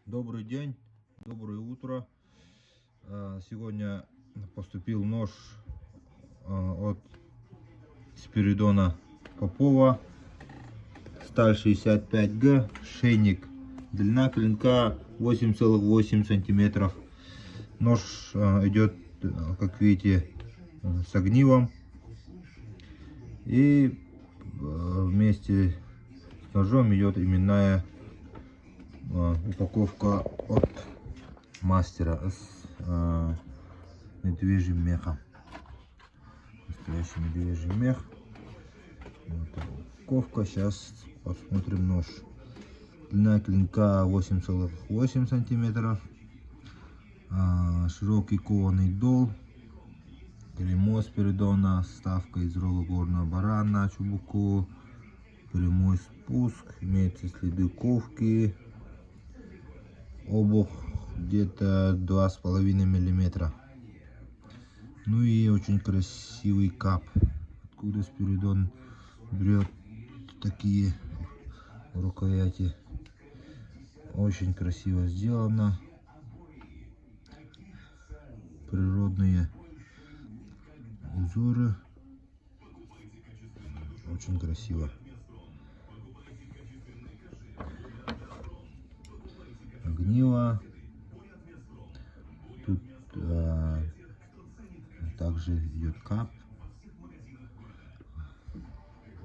Добрый день, доброе утро. Сегодня поступил нож от Спиридона Попова. Сталь 65Г, шейник. Длина клинка 8,8 сантиметров. Нож идет, как видите, с огнивом. И вместе с ножом идет именная упаковка от мастера с медвежьим мехом. Настоящий медвежий мех. Вот упаковка. Сейчас посмотрим нож. Длина клинка 8,8 сантиметров. Широкий кованый дол. Клеймо Спиридона. Вставка из рога горного барана на чубуку. Прямой спуск. Имеются следы ковки. Обух где-то 2,5 миллиметра. Ну и очень красивый кап. Откуда Спиридон берет такие рукояти. Очень красиво сделано. Природные узоры. Очень красиво. Огниво. Тут также идет кап.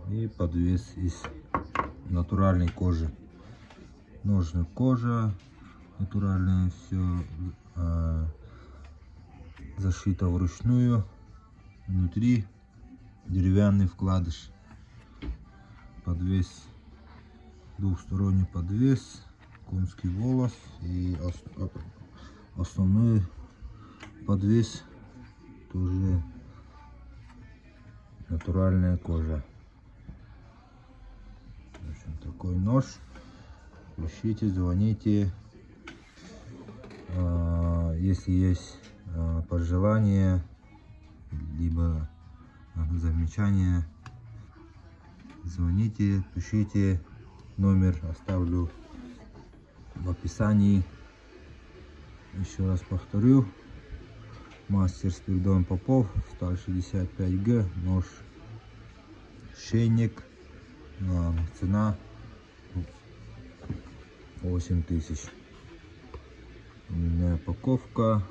И подвес из натуральной кожи. Ножная кожа. Натуральная, все зашито вручную. Внутри деревянный вкладыш. Подвес, двухсторонний подвес, конский волос и основной подвес тоже натуральная кожа. В общем, такой нож. Ищите, звоните, если есть пожелания либо замечания. Звоните, пишите, номер оставлю в описании. Еще раз повторю: мастер Спиридон Попов, сталь 65Г, нож, шейник, цена 8000. Именная упаковка.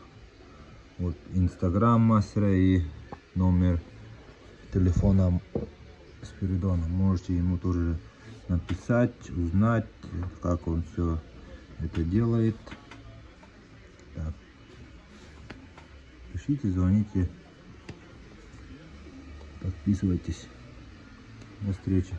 Вот инстаграм мастера и номер телефона Спиридона. Можете ему тоже написать, узнать, как он все это делает. Так. Пишите, звоните, подписывайтесь. До встречи.